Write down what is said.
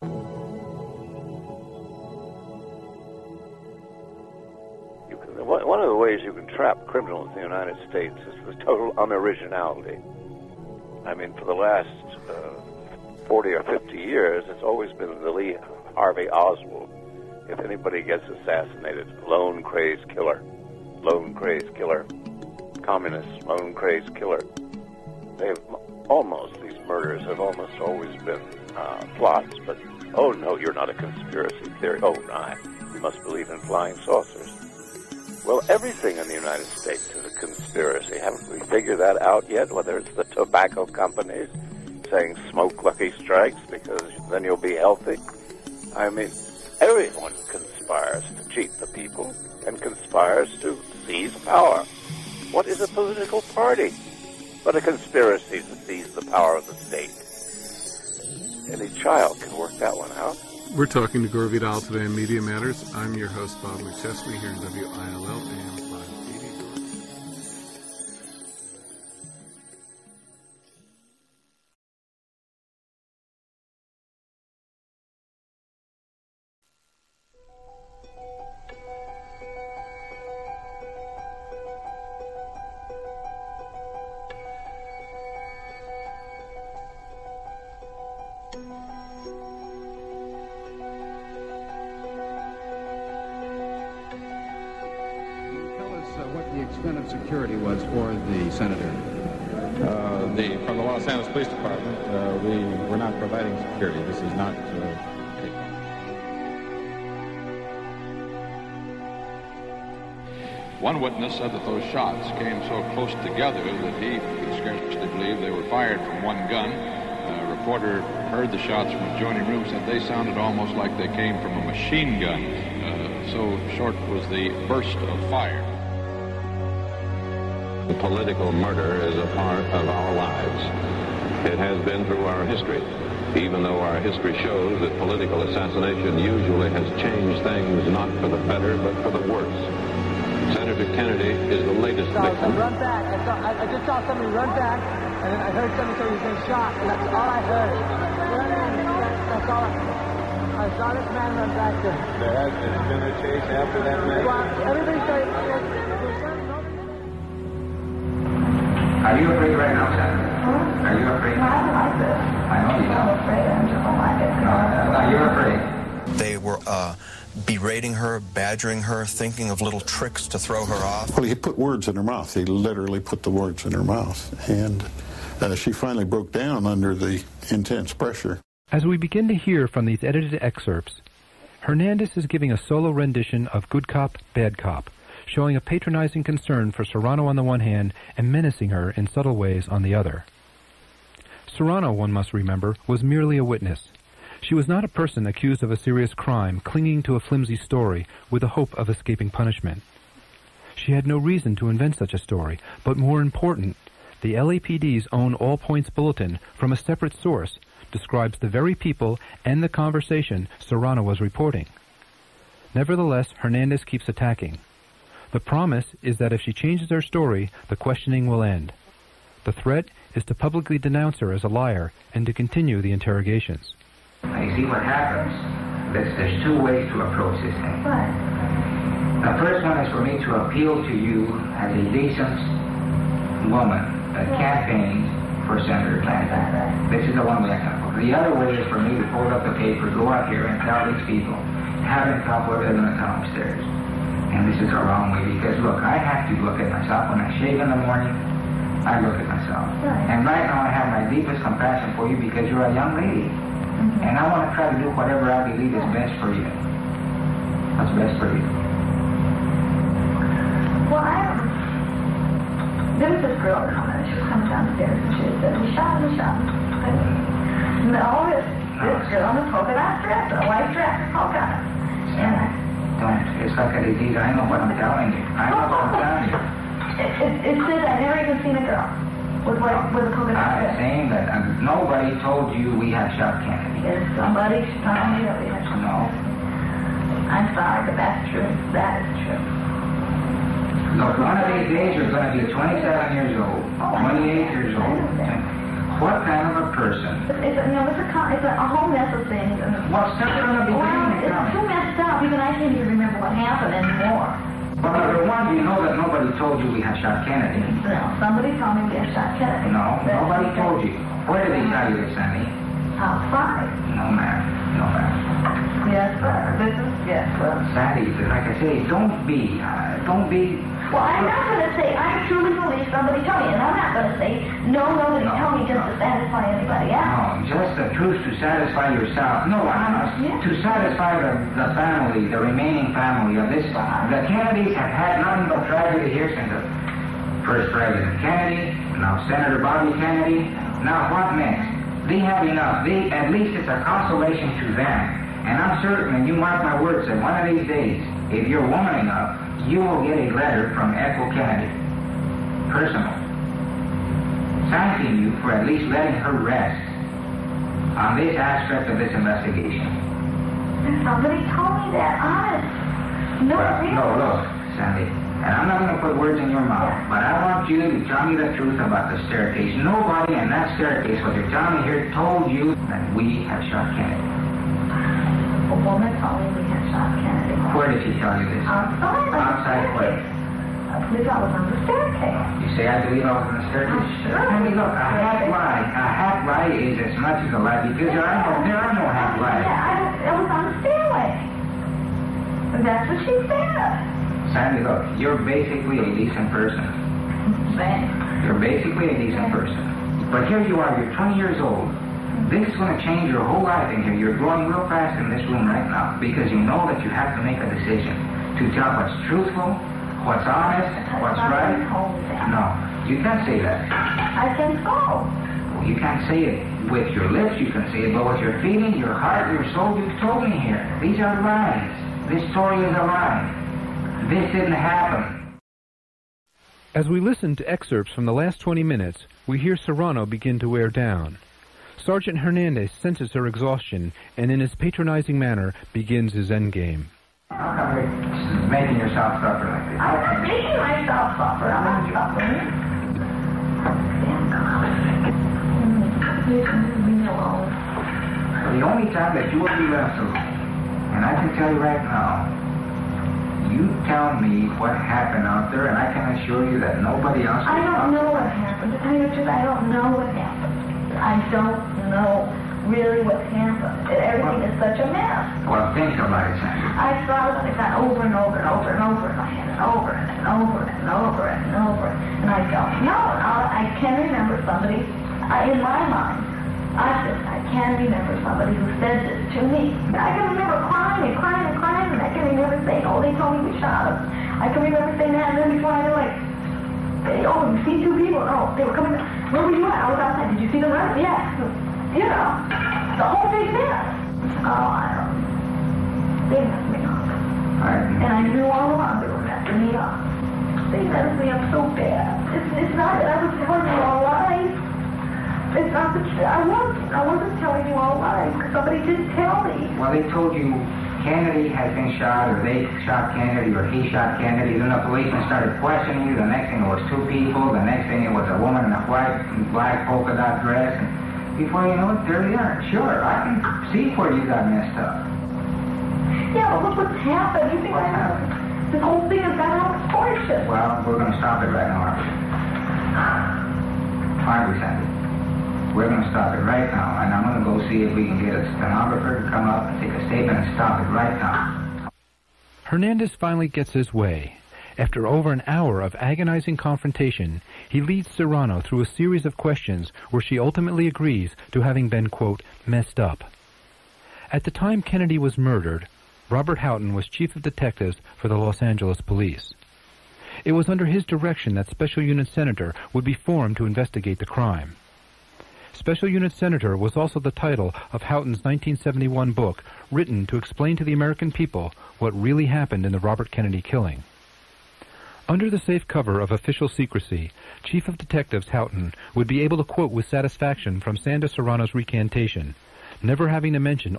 One of the ways you can trap criminals in the United States is with total unoriginality. I mean, for the last 40 or 50 years, it's always been the Lee Harvey Oswald. If anybody gets assassinated, lone crazed killer, communist, lone crazed killer. These murders have almost always been plots, but, oh no, you're not a conspiracy theory. Oh, no, you must believe in flying saucers. Well, everything in the United States is a conspiracy. Haven't we figured that out yet? Whether it's the tobacco companies saying smoke Lucky Strikes because then you'll be healthy. I mean, everyone conspires to cheat the people and conspires to seize power. What is a political party but a conspiracy to seize the power of the state? Any child can work that one out. We're talking to Gore Vidal today on Media Matters. I'm your host, Bob McChesney, here in WILL AM 580. Security was for the senator? From the Los Angeles Police Department, we're not providing security. This is not... One witness said that those shots came so close together that he could scarcely believe they were fired from one gun. A reporter heard the shots from adjoining rooms, said they sounded almost like they came from a machine gun. So short was the burst of fire. Political murder is a part of our lives. It has been through our history, even though our history shows that political assassination usually has changed things not for the better, but for the worse. Senator Kennedy is the latest victim. Run back. I just saw somebody run back, and then I heard somebody say he's been shot, and that's all I heard. That's all I saw this man run back there. There has been a chase after that man? Well, everybody said... Are you afraid right now, Senator? Huh? Are you afraid? No, I don't like this. I know you don't. I'm afraid. I just don't like it. No, you're afraid. They were berating her, badgering her, thinking of little tricks to throw her off. Well, he put words in her mouth. He literally put the words in her mouth. And she finally broke down under the intense pressure. As we begin to hear from these edited excerpts, Hernandez is giving a solo rendition of Good Cop, Bad Cop, showing a patronizing concern for Serrano on the one hand and menacing her in subtle ways on the other. Serrano, one must remember, was merely a witness. She was not a person accused of a serious crime, clinging to a flimsy story with the hope of escaping punishment. She had no reason to invent such a story, but more important, the LAPD's own All Points Bulletin, from a separate source, describes the very people and the conversation Serrano was reporting. Nevertheless, Hernandez keeps attacking. The promise is that if she changes her story, the questioning will end. The threat is to publicly denounce her as a liar and to continue the interrogations. You see what happens? There's two ways to approach this thing. What? The first one is for me to appeal to you as a decent woman that campaigned for Senator Clinton. This is the one way I can approach. The other way is for me to fold up the paper, go out here and tell these people, have them come where they're going to come upstairs. And this is the wrong way, because look, I have to look at myself. When I shave in the morning, I look at myself. Right. And right now I have my deepest compassion for you because you're a young lady. Mm-hmm. And I want to try to do whatever I believe is best for you. What's best for you? Well, there was this girl she was coming downstairs and she said, we shot. And all this girl in a polka dot dress, a white dress, polka dot. And it's like a disease. I know what I'm telling you. It said I've never even seen a girl with a polka dot dress. I'm saying that nobody told you we had shot Kennedy. Yes, somebody told me that we had shot. No. I'm sorry, but that's true. That is true. Look, one of these days you're going to be 27 years old, 28 years old. What kind of a person? It's a whole mess of things. Well, start from the beginning. It's too messed up. Even I can't even remember what happened anymore. Well, number one, you know that nobody told you we had shot Kennedy. No, somebody told me we had shot Kennedy. No, nobody told you. Where did they tell you this, Sandy? Outside. No, ma'am. No, ma'am. Yes, sir. Yes, sir. Sandy, like I say, don't be. Well, I'm not going to say I truly believe somebody told me, and I'm not going to say nobody told me just to satisfy anybody else. No, just the truth to satisfy yourself. No, honest. Yeah. To satisfy the family, the remaining family of this. The Kennedys have had nothing but tragedy here since the first President Kennedy, now Senator Bobby Kennedy. Now what next? They have enough. At least it's a consolation to them. And I'm certain, and you mark my words, that one of these days, if you're woman enough, you will get a letter from Ethel Kennedy, personal, thanking you for at least letting her rest on this aspect of this investigation. Somebody told me that, honest. No, really. No, look, Sandy, and I'm not going to put words in your mouth, but I want you to tell me the truth about the staircase. Nobody in that staircase, what you're telling me here, told you that we have shot Kennedy. A woman told me we had shot Kennedy. Where did she tell you this? Outside. Outside where? I believe I was on the staircase. You say I believe I was on the staircase? Sure. I mean, look, a half lie is as much as a lie because there are no half lies. Yeah, I was on the stairway. And that's what she said. Sandy, look, you're basically a decent person. Thanks. You're basically a decent person. But here you are, you're 20 years old. This is going to change your whole life in here. You're growing real fast in this room right now because you know that you have to make a decision to tell what's truthful, what's honest, what's right. No, you can't say that. I can go. Well, you can't say it with your lips, you can say it, but with your feeling, your heart, your soul, you've told me here. These are lies. This story is a lie. This didn't happen. As we listen to excerpts from the last 20 minutes, we hear Serrano begin to wear down. Sergeant Hernandez senses her exhaustion and in his patronizing manner begins his endgame. How come you're making yourself suffer like this? I'm not making myself suffer. I'm not suffering. Leave me alone. Well, the only time that you will be left alone, and I can tell you right now, you tell me what happened out there, and I can assure you that nobody else will. I don't know what happened. To tell you the truth, I don't know what happened. I don't know really what happened. Everything is such a mess. Well, think about it, Sandy. I thought it got over and over and over and over in my head and over and over and over and over. And I don't know. I can remember somebody, in my mind, I can remember somebody who said this to me. I can remember crying and crying and crying, and I can remember saying, oh, they told me we shot him. I can remember saying that, and then before I know, like, oh, you see two people? Oh, they were coming. Where were you at? I was outside. Did you see them run? Yeah. You know, the whole big mess. Oh, I don't know. They messed me up. And I knew all along they were messing me up. They messed me up so bad. It's not that I was telling you all lies. It's not that I wasn't telling you all lies. Somebody did tell me. Well, they told you Kennedy has been shot, or they shot Kennedy, or he shot Kennedy. Then the policeman started questioning you. The next thing it was two people. The next thing it was a woman in a white and black polka dot dress. And before you know it, there they are. Sure, I can see where you got messed up. Yeah, but look what's happened. You think what happened? This whole thing has got out of proportion. Well, we're going to stop it right now, aren't we? Aren't we, Sandy? We're going to stop it right now, and I'm going to go see if we can get a stenographer to come up and take a statement and stop it right now. Hernandez finally gets his way. After over an hour of agonizing confrontation, he leads Serrano through a series of questions where she ultimately agrees to having been, quote, messed up. At the time Kennedy was murdered, Robert Houghton was chief of detectives for the Los Angeles police. It was under his direction that Special Unit Senator would be formed to investigate the crime. Special Unit Senator was also the title of Houghton's 1971 book, written to explain to the American people what really happened in the Robert Kennedy killing. Under the safe cover of official secrecy, Chief of Detectives Houghton would be able to quote with satisfaction from Sandra Serrano's recantation, never having to mention